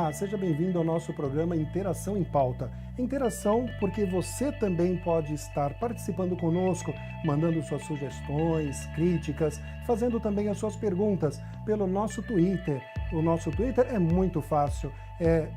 Olá, seja bem-vindo ao nosso programa Interação em Pauta. Interação porque você também pode estar participando conosco, mandando suas sugestões, críticas, fazendo também as suas perguntas pelo nosso Twitter. O nosso Twitter é muito fácil, é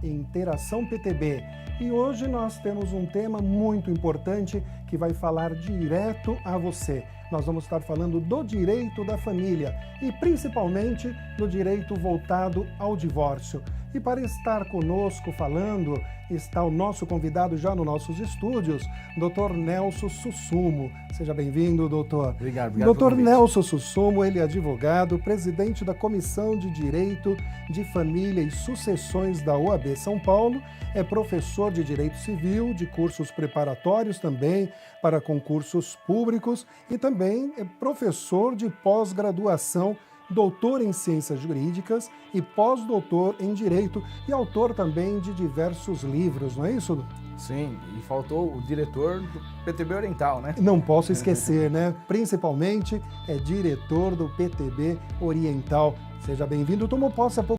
@InteraçãoPTB. E hoje nós temos um tema muito importante que vai falar direto a você. Nós vamos estar falando do direito da família e principalmente do direito voltado ao divórcio. E para estar conosco falando, está o nosso convidado já nos nossos estúdios, Dr. Nelson Sussumo. Seja bem-vindo, doutor. Obrigado Dr. Nelson Sussumo, ele é advogado, presidente da Comissão de Direito de Família e Sucessões da OAB São Paulo, é professor de Direito Civil, de cursos preparatórios também para concursos públicos e também é professor de pós-graduação, doutor em Ciências Jurídicas e pós-doutor em Direito e autor também de diversos livros, não é isso? Sim, e faltou o diretor do PTB Oriental, né? Não posso esquecer, né? Principalmente é diretor do PTB Oriental. Seja bem-vindo. Tomou posse há pouco.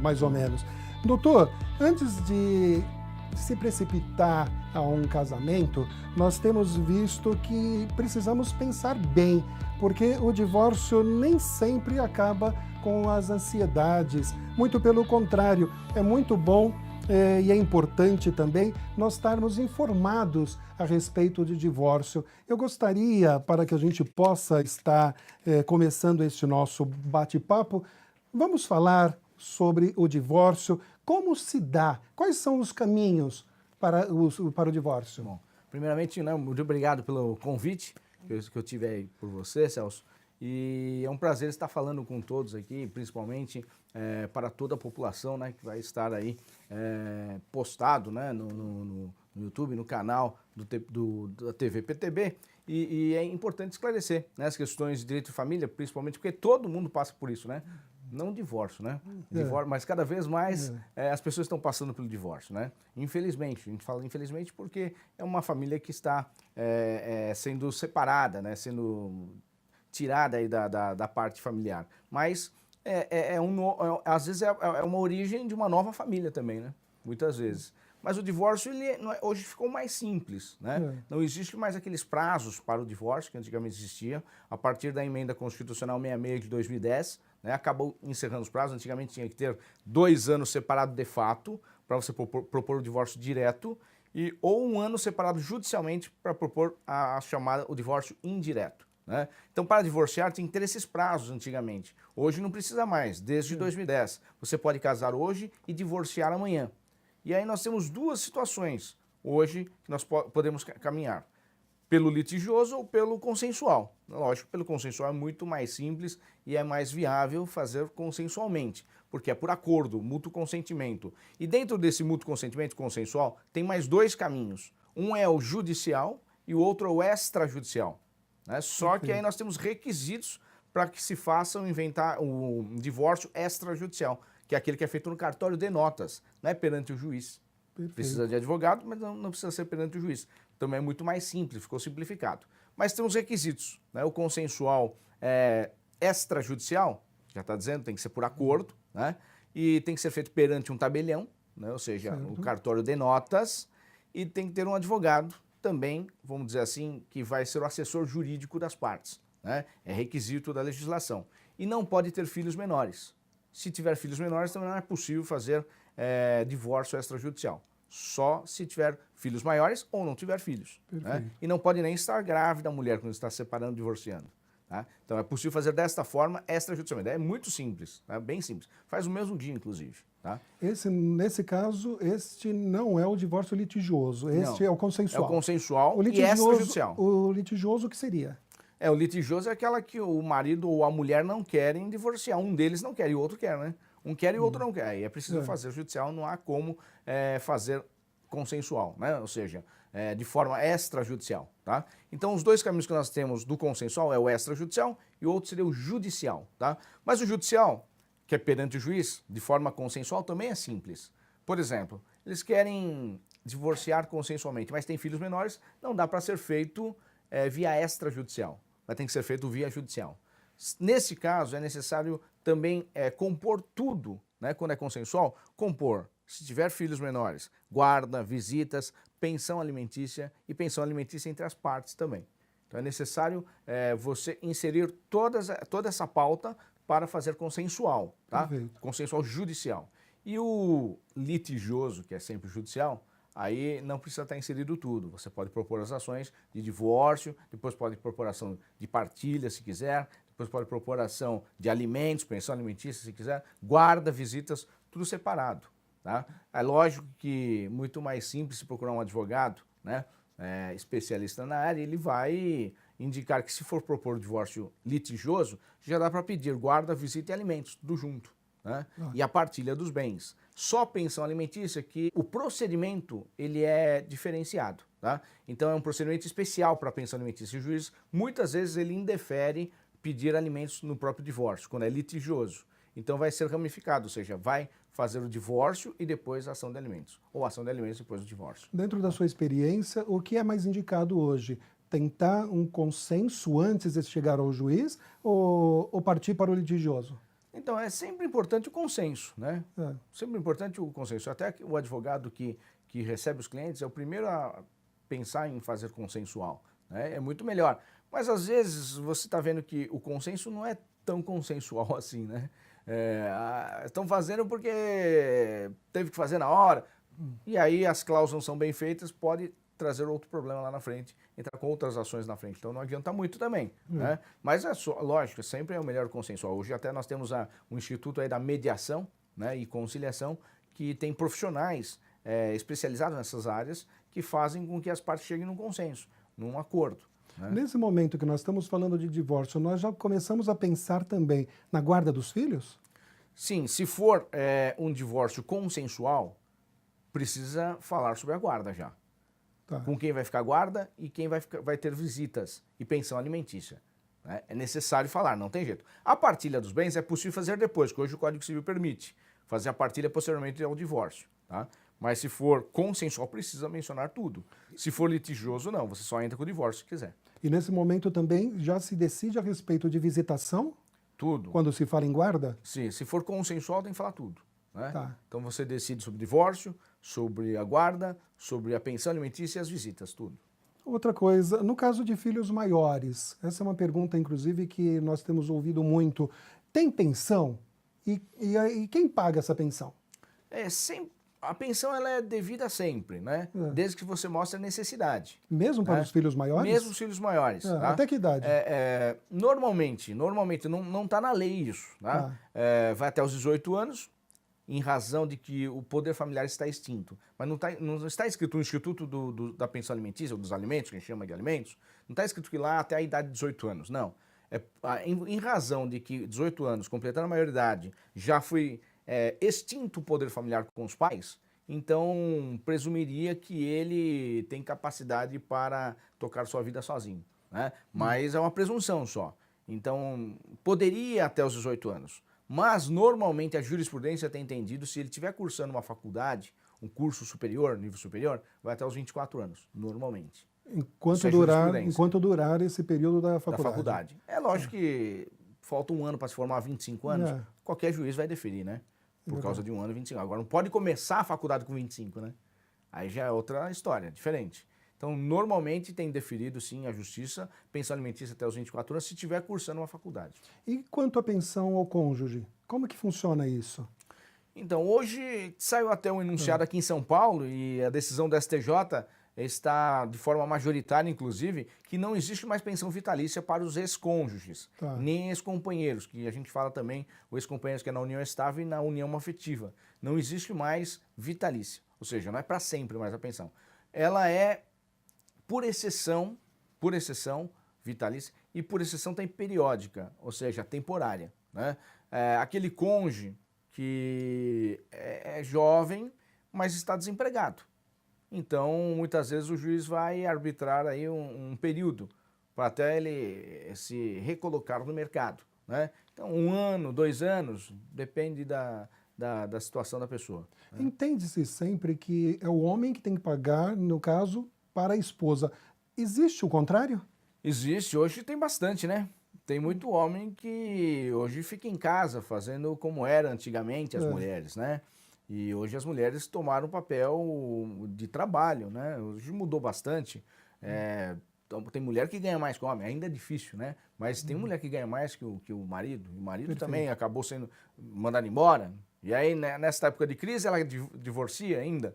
Mais ou menos. Doutor, antes de se precipitar a um casamento, nós temos visto que precisamos pensar bem, porque o divórcio nem sempre acaba com as ansiedades. Muito pelo contrário, é muito bom e é importante também nós estarmos informados a respeito de divórcio. Eu gostaria, para que a gente possa estar começando este nosso bate-papo, vamos falar sobre o divórcio, como se dá, quais são os caminhos para o divórcio? Bom, primeiramente, muito obrigado pelo convite que eu tive aí por você, Celso, e é um prazer estar falando com todos aqui, principalmente para toda a população, né, que vai estar aí postado, né, no YouTube, no canal da TV PTB, e é importante esclarecer, né, as questões de direito de família, principalmente porque todo mundo passa por isso, né? Não divórcio, né? Mas cada vez mais as pessoas estão passando pelo divórcio, né? Infelizmente, a gente fala infelizmente porque é uma família que está sendo separada, né? Sendo tirada aí da parte familiar. Mas às vezes é uma origem de uma nova família também, né? Muitas vezes. Mas o divórcio hoje ficou mais simples, né? Não existe mais aqueles prazos para o divórcio que antigamente existia. A partir da emenda constitucional 66 de 2010, né, acabou encerrando os prazos. Antigamente tinha que ter 2 anos separado de fato para você propor o divórcio direto ou 1 ano separado judicialmente para propor o divórcio indireto, né? Então, para divorciar tem que ter esses prazos antigamente. Hoje não precisa mais, desde 2010. Você pode casar hoje e divorciar amanhã. E aí nós temos 2 situações hoje que nós podemos caminhar. Pelo litigioso ou pelo consensual. Lógico, pelo consensual é muito mais simples e é mais viável fazer consensualmente, porque é por acordo, mútuo consentimento. E dentro desse mútuo consentimento consensual tem mais 2 caminhos. Um é o judicial e o outro é o extrajudicial, né? Só que aí nós temos requisitos para que se faça o divórcio extrajudicial, que é aquele que é feito no cartório de notas, né, perante o juiz. Perfeito. Precisa de advogado, mas não precisa ser perante o juiz. Também é muito mais simples, ficou simplificado. Mas tem os requisitos, né? O consensual extrajudicial, já está dizendo, tem que ser por acordo, né? E tem que ser feito perante um tabelião, né? Ou seja, o cartório de notas, e tem que ter um advogado também, vamos dizer assim, que vai ser o assessor jurídico das partes, né? É requisito da legislação. E não pode ter filhos menores. Se tiver filhos menores, também não é possível fazer divórcio extrajudicial. Só se tiver filhos maiores ou não tiver filhos, né? E não pode nem estar grávida a mulher quando está separando, divorciando, tá? Então é possível fazer desta forma extrajudicialmente. É muito simples, né? Bem simples. Faz no mesmo dia, inclusive, tá? Nesse caso, este não é o divórcio litigioso, este não, é o consensual. É o consensual e extrajudicial. O litigioso o que seria? O litigioso é aquela que o marido ou a mulher não querem divorciar. Um deles não quer e o outro quer, né? Um quer e o outro não quer. Aí é preciso fazer judicial, não há como fazer consensual, né? Ou seja, de forma extrajudicial, tá? Então, os 2 caminhos que nós temos do consensual é o extrajudicial e o outro seria o judicial, tá? Mas o judicial, que é perante o juiz, de forma consensual, também é simples. Por exemplo, eles querem divorciar consensualmente, mas têm filhos menores, não dá para ser feito via extrajudicial, mas tem que ser feito via judicial. Nesse caso, é necessário também compor tudo, né? Quando é consensual, compor, se tiver filhos menores, guarda, visitas, pensão alimentícia e pensão alimentícia entre as partes também. Então é necessário você inserir toda essa pauta para fazer consensual, tá? Perfeito. Consensual judicial. E o litigioso, que é sempre judicial, aí não precisa estar inserido tudo. Você pode propor as ações de divórcio, depois pode propor ação de partilha, se quiser, depois pode propor ação de alimentos, pensão alimentícia, se quiser, guarda, visitas, tudo separado, tá? É lógico que muito mais simples se procurar um advogado, né, especialista na área, ele vai indicar que se for propor o divórcio litigioso, já dá para pedir guarda, visita e alimentos, tudo junto, né? E a partilha dos bens. Só pensão alimentícia que o procedimento ele é diferenciado, tá? Então é um procedimento especial para a pensão alimentícia. O juiz, muitas vezes, ele indefere pedir alimentos no próprio divórcio, quando é litigioso. Então vai ser ramificado, ou seja, vai fazer o divórcio e depois a ação de alimentos, ou ação de alimentos depois do divórcio. Dentro da sua experiência, o que é mais indicado hoje? Tentar um consenso antes de chegar ao juiz ou partir para o litigioso? Então, é sempre importante o consenso, né? É. Sempre importante o consenso. Até o advogado que recebe os clientes é o primeiro a pensar em fazer consensual, né? É muito melhor. Mas, às vezes, você está vendo que o consenso não é tão consensual assim, né? Estão fazendo porque teve que fazer na hora. E aí as cláusulas não são bem feitas, pode trazer outro problema lá na frente, entrar com outras ações na frente. Então não adianta muito também, né? Mas lógico, sempre é o melhor consensual. Hoje até nós temos um instituto aí da mediação, né, e conciliação, que tem profissionais especializados nessas áreas que fazem com que as partes cheguem num consenso, num acordo, né? Nesse momento que nós estamos falando de divórcio, nós já começamos a pensar também na guarda dos filhos? Sim, se for um divórcio consensual, precisa falar sobre a guarda já. Tá. Com quem vai ficar guarda e quem vai ter visitas e pensão alimentícia, né? É necessário falar, não tem jeito. A partilha dos bens é possível fazer depois, que hoje o Código Civil permite fazer a partilha posteriormente ao divórcio, tá? Mas se for consensual, precisa mencionar tudo. Se for litigioso, não, você só entra com o divórcio se quiser. E nesse momento também já se decide a respeito de visitação? Tudo. Quando se fala em guarda? Sim, se for consensual, tem que falar tudo, né? Tá. Então você decide sobre o divórcio, sobre a guarda, sobre a pensão alimentícia e as visitas, tudo. Outra coisa, no caso de filhos maiores, essa é uma pergunta, inclusive, que nós temos ouvido muito. Tem pensão? E quem paga essa pensão? A pensão ela é devida sempre, né? Desde que você mostre a necessidade. Mesmo para os filhos maiores? Mesmo os filhos maiores. Tá? Até que idade? Normalmente não está na lei isso. Tá? Vai até os 18 anos, em razão de que o poder familiar está extinto. Mas não está escrito no Instituto da Pensão Alimentícia, ou dos alimentos, que a gente chama de alimentos, não está escrito que lá até a idade de 18 anos, não. Em razão de que 18 anos, completando a maioridade, já foi extinto o poder familiar com os pais, então presumiria que ele tem capacidade para tocar sua vida sozinho, né? Mas é uma presunção só. Então, poderia até os 18 anos. Mas, normalmente, a jurisprudência tem entendido, se ele estiver cursando uma faculdade, um curso superior, nível superior, vai até os 24 anos, normalmente. Enquanto durar esse período da faculdade. É lógico que falta um ano para se formar, 25 anos, qualquer juiz vai deferir, né? Por causa de um ano e 25. Agora, não pode começar a faculdade com 25, né? Aí já é outra história, diferente. Então, normalmente tem deferido, sim, a justiça, pensão alimentícia até os 24 anos, se estiver cursando uma faculdade. E quanto à pensão ao cônjuge? Como que funciona isso? Então, hoje saiu até um enunciado aqui em São Paulo e a decisão do STJ está de forma majoritária, inclusive, que não existe mais pensão vitalícia para os ex-cônjuges, nem ex-companheiros, que a gente fala também, o ex-companheiros que é na união estável e na união afetiva. Não existe mais vitalícia, ou seja, não é para sempre mais a pensão. Ela é, por exceção, vitalícia, e por exceção tem periódica, ou seja, temporária, né? Aquele cônjuge que é jovem, mas está desempregado. Então, muitas vezes o juiz vai arbitrar aí um período para até ele se recolocar no mercado, né? Então, 1 ano, 2 anos, depende da situação da pessoa, né? Entende-se sempre que é o homem que tem que pagar, no caso, para a esposa. Existe o contrário? Existe, hoje tem bastante, né? Tem muito homem que hoje fica em casa fazendo como era antigamente as mulheres, né? E hoje as mulheres tomaram o papel de trabalho, né? Hoje mudou bastante. Então, tem mulher que ganha mais que homem, ainda é difícil, né? Mas tem mulher que ganha mais que o marido. E o marido Perfeito. também acabou sendo mandado embora. E aí, né, nessa época de crise, ela divorcia ainda,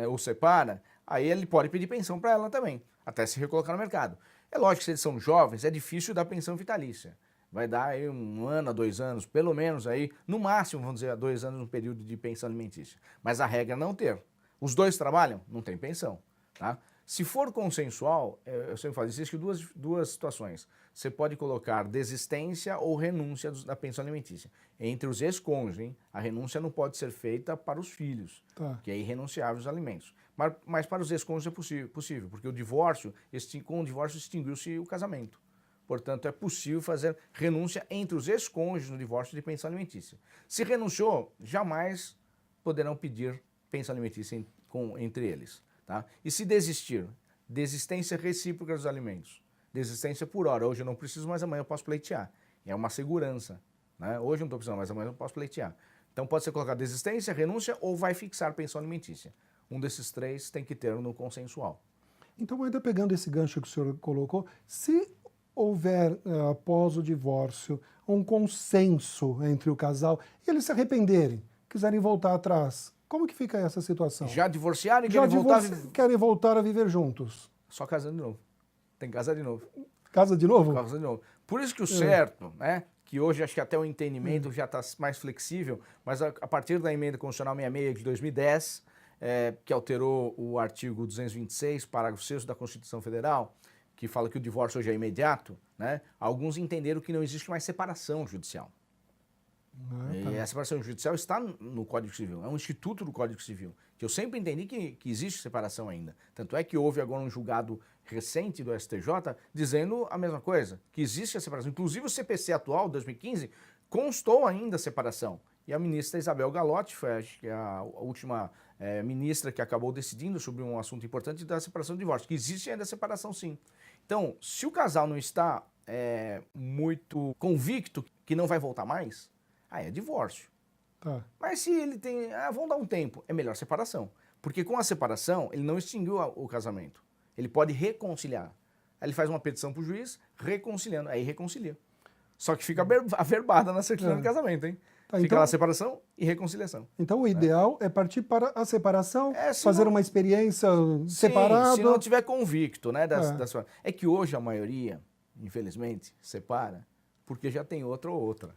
ou separa. Aí ele pode pedir pensão para ela também, até se recolocar no mercado. É lógico que se eles são jovens, é difícil dar pensão vitalícia. Vai dar aí 1 ano a 2 anos, pelo menos aí, no máximo, vamos dizer, 2 anos, um período de pensão alimentícia. Mas a regra é não ter. Os dois trabalham, não tem pensão, tá? Se for consensual, eu sempre falo, existem duas situações. Você pode colocar desistência ou renúncia da pensão alimentícia. Entre os ex-cônjuges, hein? A renúncia não pode ser feita para os filhos, que é irrenunciável os alimentos. Mas para os ex-cônjuges é possível, porque com o divórcio extinguiu-se o casamento. Portanto, é possível fazer renúncia entre os ex-cônjuges no divórcio de pensão alimentícia. Se renunciou, jamais poderão pedir pensão alimentícia entre eles. Tá? E se desistir, desistência recíproca dos alimentos, desistência por hora, hoje eu não preciso, mas amanhã eu posso pleitear. É uma segurança, né? Hoje eu não estou precisando, mas amanhã eu posso pleitear. Então pode ser colocar desistência, renúncia ou vai fixar pensão alimentícia. Um desses três tem que ter no consensual. Então, ainda pegando esse gancho que o senhor colocou, se houver, após o divórcio, um consenso entre o casal e eles se arrependerem, quiserem voltar atrás, como que fica essa situação? Já divorciaram e querem voltar a viver juntos? Só casando de novo. Tem que casar de novo. Casa de novo? Casa de novo. Por isso que o certo, né, que hoje acho que até o entendimento já está mais flexível, mas a partir da emenda constitucional 66 de 2010, que alterou o artigo 226, parágrafo 6º da Constituição Federal, que fala que o divórcio hoje é imediato, né, alguns entenderam que não existe mais separação judicial. E a separação judicial está no Código Civil, é um instituto do Código Civil, que eu sempre entendi que existe separação ainda. Tanto é que houve agora um julgado recente do STJ dizendo a mesma coisa, que existe a separação. Inclusive o CPC atual, 2015, constou ainda a separação. E a ministra Isabel Galotti foi acho que a última ministra que acabou decidindo sobre um assunto importante da separação do divórcio, que existe ainda a separação sim. Então, se o casal não está muito convicto que não vai voltar mais, aí é divórcio. Tá. Mas se ele tem, vamos dar um tempo, é melhor separação. Porque com a separação, ele não extinguiu o casamento. Ele pode reconciliar. Aí ele faz uma petição para o juiz, reconciliando, aí reconcilia. Só que fica averbada na certidão de casamento, hein? Fica então, lá separação e reconciliação. Então o ideal é partir para a separação, fazer não, uma experiência separada. Se não tiver convicto, né? É que hoje a maioria, infelizmente, separa porque já tem outra ou outra.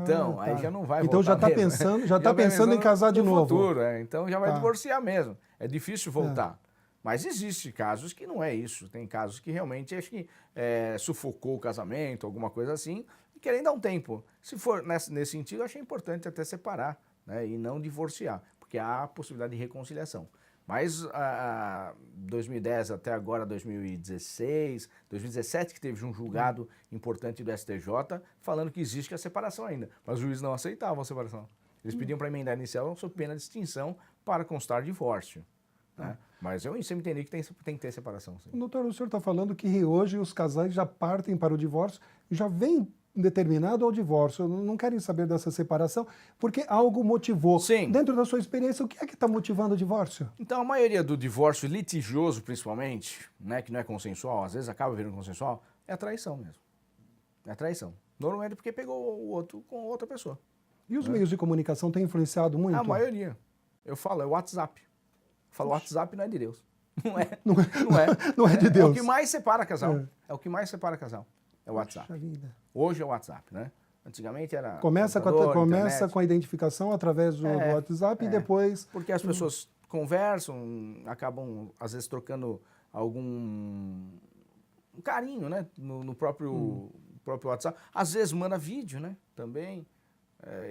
Então, aí já não vai voltar. Então já está pensando, pensando em casar de novo. Futuro, então já vai divorciar mesmo. É difícil voltar. Mas existe casos que não é isso. Tem casos que realmente acho que sufocou o casamento, alguma coisa assim, e querem dar um tempo. Se for nesse sentido, eu achei importante até separar, né, e não divorciar, porque há a possibilidade de reconciliação. Mas 2010 até agora 2016, 2017 que teve um julgado importante do STJ falando que existe a separação ainda, mas os juízes não aceitavam a separação. Eles pediam para emendar inicial sob pena de extinção para constar divórcio. Né? Mas eu sempre entendi que tem que ter separação. Sim. Doutor, o senhor está falando que hoje os casais já partem para o divórcio, já vem determinado ao divórcio, não querem saber dessa separação, porque algo motivou. Sim. Dentro da sua experiência, o que é que está motivando o divórcio? Então, a maioria do divórcio litigioso, principalmente, né, que não é consensual, às vezes acaba virando consensual, é a traição mesmo. É a traição. Normalmente porque pegou o outro com outra pessoa. E os meios de comunicação têm influenciado muito? A maioria. Eu falo, é o WhatsApp. Eu falo, WhatsApp não é de Deus. Não é. Não é de Deus. É o que mais separa casal. É o que mais separa casal. É o WhatsApp. Hoje é o WhatsApp, né? Antigamente era... Começa com a identificação através do WhatsApp e depois... Porque as pessoas conversam, acabam, às vezes, trocando algum carinho, né? No próprio WhatsApp. Às vezes manda vídeo, né? Também.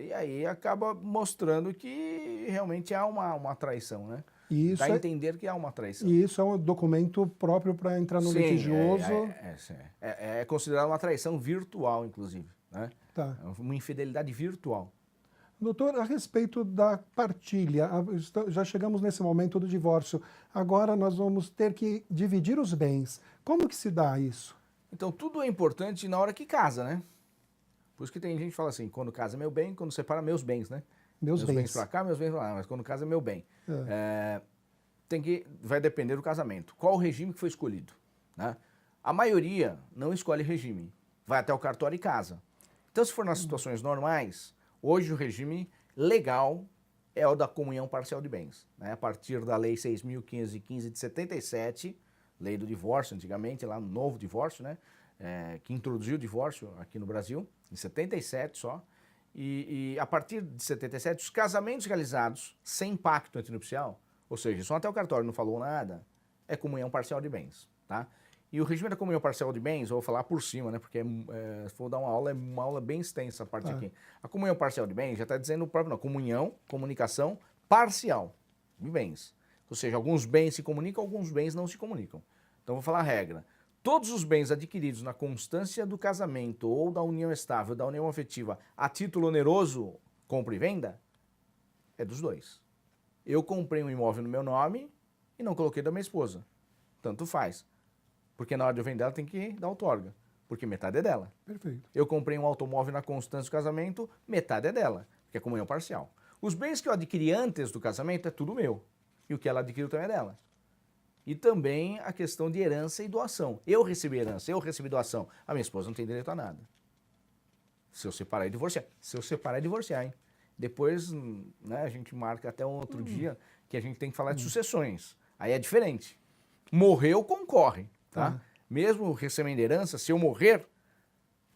E aí acaba mostrando que realmente há uma traição, né? Dá a entender que há uma traição. E isso é um documento próprio para entrar no litigioso? É considerado uma traição virtual, inclusive. Né? Tá. Uma infidelidade virtual. Doutor, a respeito da partilha, já chegamos nesse momento do divórcio. Agora nós vamos ter que dividir os bens. Como que se dá isso? Então tudo é importante na hora que casa, né? Por isso que tem gente que fala assim, quando casa é meu bem, quando separa meus bens, né? Meus bens para cá, meus bens para lá, mas quando casa é meu bem. É. Vai depender do casamento. Qual o regime que foi escolhido? Né? A maioria não escolhe regime, vai até o cartório e casa. Então, se for nas situações normais, hoje o regime legal é o da comunhão parcial de bens. Né? A partir da Lei 6.515 de 77, lei do divórcio, antigamente, lá no novo divórcio, né? Que introduziu o divórcio aqui no Brasil, em 77 só. E a partir de 77, os casamentos realizados sem pacto antinupcial, ou seja, só até o cartório não falou nada, é comunhão parcial de bens, tá? E o regime da comunhão parcial de bens, eu vou falar por cima, né? Porque se for dar uma aula bem extensa a parte aqui. A comunhão parcial de bens já está dizendo o próprio nome, comunhão, comunicação parcial de bens. Ou seja, alguns bens se comunicam, alguns bens não se comunicam. Então vou falar a regra. Todos os bens adquiridos na constância do casamento ou da união estável, da união afetiva, a título oneroso, compra e venda, é dos dois. Eu comprei um imóvel no meu nome e não coloquei da minha esposa. Tanto faz. Porque na hora de eu vender ela tem que dar outorga. Porque metade é dela. Perfeito. Eu comprei um automóvel na constância do casamento, metade é dela. Porque é comunhão parcial. Os bens que eu adquiri antes do casamento é tudo meu. E o que ela adquiriu também é dela. E também a questão de herança e doação. Eu recebi herança, eu recebi doação. A minha esposa não tem direito a nada. Se eu separar e divorciar. Se eu separar e divorciar, hein? Depois, né, a gente marca até um outro dia que a gente tem que falar de sucessões. Aí é diferente. Morreu, concorre. Tá? Mesmo recebendo herança, se eu morrer,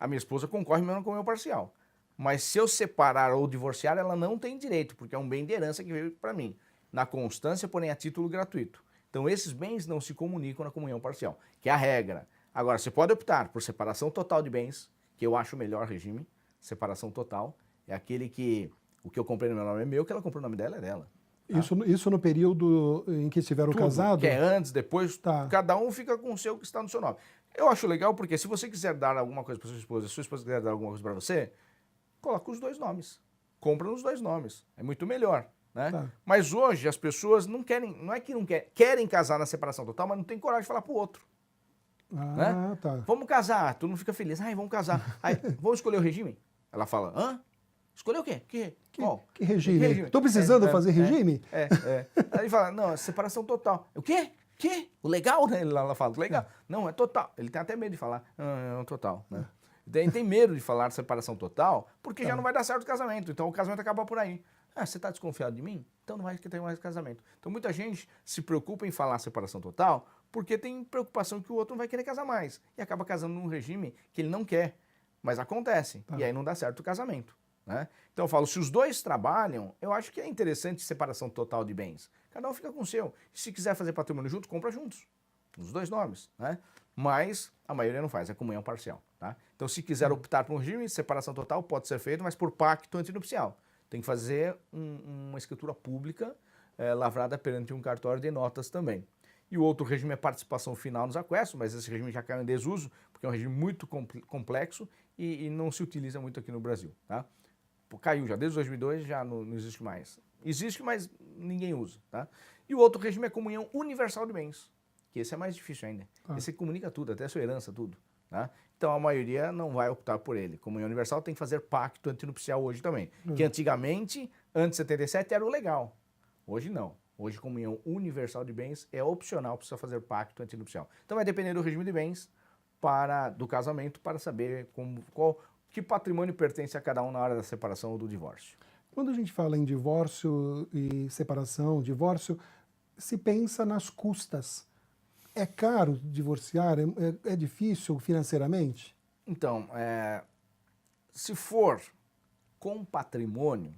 a minha esposa concorre mesmo com o meu parcial. Mas se eu separar ou divorciar, ela não tem direito, porque é um bem de herança que veio para mim. Na constância, porém, a título gratuito. Então, esses bens não se comunicam na comunhão parcial, que é a regra. Agora, você pode optar por separação total de bens, que eu acho o melhor regime. Separação total é aquele que o que eu comprei no meu nome é meu, o que ela comprou no nome dela é dela. Tá? Isso no período em que estiveram casados? Que é antes, depois, cada um fica com o seu que está no seu nome. Eu acho legal porque se você quiser dar alguma coisa para sua esposa, se sua esposa quiser dar alguma coisa para você, coloca os dois nomes. Compra nos dois nomes. É muito melhor. Né? Mas hoje as pessoas não querem, não é que não querem casar na separação total, mas não tem coragem de falar pro outro. Né? Vamos casar, tu não fica feliz, vamos casar. Aí, vamos escolher o regime? Ela fala, hã? Escolher o quê? Que regime? Tô precisando fazer regime? Aí fala, não, é separação total. O quê? O legal, né? Ela fala, legal. Não, é total. Ele tem até medo de falar, é um total, né? Tem medo de falar de separação total, porque já não vai dar certo o casamento. Então o casamento acaba por aí. Você está desconfiado de mim? Então não vai ter mais casamento. Então muita gente se preocupa em falar separação total porque tem preocupação que o outro não vai querer casar mais. E acaba casando num regime que ele não quer. Mas acontece. E aí não dá certo o casamento. Né? Então eu falo, se os dois trabalham, eu acho que é interessante separação total de bens. Cada um fica com o seu. Se quiser fazer patrimônio junto, compra juntos. Nos dois nomes. Né? Mas a maioria não faz, é comunhão parcial. Tá? Então se quiser optar por um regime, separação total pode ser feito, mas por pacto antinupcial. Tem que fazer uma escritura pública lavrada perante um cartório de notas também. E o outro regime é participação final nos aquestos, mas esse regime já caiu em desuso, porque é um regime muito complexo e não se utiliza muito aqui no Brasil. Tá? Caiu já, desde 2002 já não existe mais. Existe, mas ninguém usa. Tá? E o outro regime é comunhão universal de bens, que esse é mais difícil ainda. Esse comunica tudo, até a sua herança, tudo. Tá? Então a maioria não vai optar por ele. Comunhão universal tem que fazer pacto antinupcial hoje também. Que antigamente, antes de 77, era o legal. Hoje não. Hoje comunhão universal de bens é opcional, precisa fazer pacto antinupcial. Então vai depender do regime de bens do casamento para saber que patrimônio pertence a cada um na hora da separação ou do divórcio. Quando a gente fala em divórcio e separação, divórcio, se pensa nas custas. É caro divorciar? É difícil financeiramente? Então, se for com patrimônio,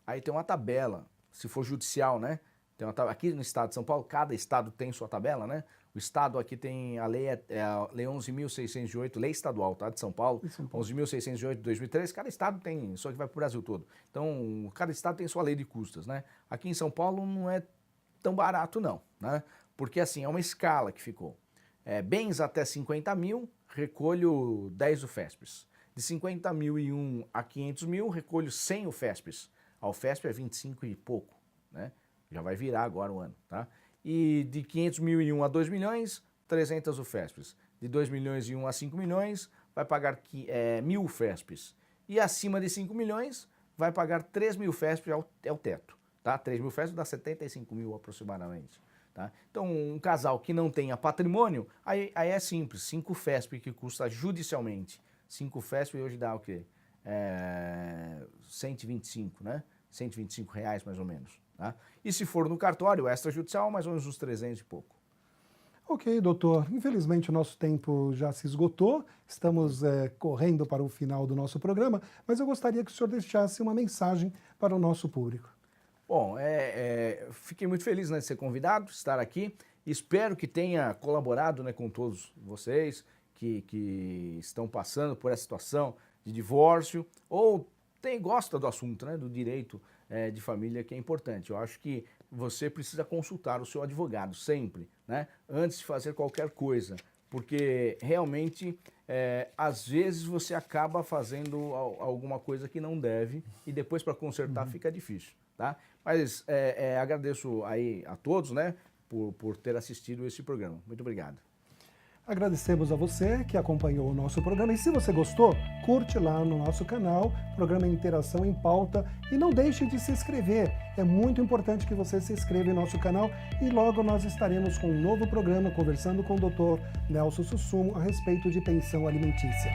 aí tem uma tabela. Se for judicial, né? Tem uma tabela. Aqui no estado de São Paulo, cada estado tem sua tabela, né? O estado aqui tem a lei, a lei 11.608, lei estadual, tá? De São Paulo, 11.608 de 2003. Cada estado tem, só que vai para o Brasil todo. Então, cada estado tem sua lei de custas, né? Aqui em São Paulo não é tão barato não, né? Porque assim, é uma escala que ficou. Bens até 50 mil, recolho 10 UFESPs. De 50 mil e 1 a 500 mil, recolho 100 UFESPs. A UFESP é 25 e pouco, né? Já vai virar agora o ano, tá? E de 500 mil e 1 a 2 milhões, 300 UFESPs. de 2 milhões e 1 a 5 milhões vai pagar 1.000 FESPs. E acima de 5 milhões vai pagar 3.000 FESPs, é o teto. Tá? 3.000 FESPs dá 75 mil aproximadamente. Tá? Então, um casal que não tenha patrimônio, aí é simples, 5 FESP que custa judicialmente. 5 FESP hoje dá o quê? 125, né? 125 reais mais ou menos. Tá? E se for no cartório extrajudicial, mais ou menos uns 300 e pouco. Ok, doutor. Infelizmente o nosso tempo já se esgotou, estamos correndo para o final do nosso programa, mas eu gostaria que o senhor deixasse uma mensagem para o nosso público. Bom, fiquei muito feliz, né, de ser convidado, estar aqui. Espero que tenha colaborado, né, com todos vocês que estão passando por essa situação de divórcio ou gosta do assunto, né, do direito de família, que é importante. Eu acho que você precisa consultar o seu advogado sempre, né, antes de fazer qualquer coisa, porque realmente, às vezes você acaba fazendo alguma coisa que não deve e depois para consertar fica difícil. Tá? Mas agradeço aí a todos, né, por ter assistido esse programa. Muito obrigado. Agradecemos a você que acompanhou o nosso programa e se você gostou, curte lá no nosso canal, programa Interação em Pauta e não deixe de se inscrever. É muito importante que você se inscreva em nosso canal e logo nós estaremos com um novo programa conversando com o Dr. Nelson Sussumo a respeito de pensão alimentícia.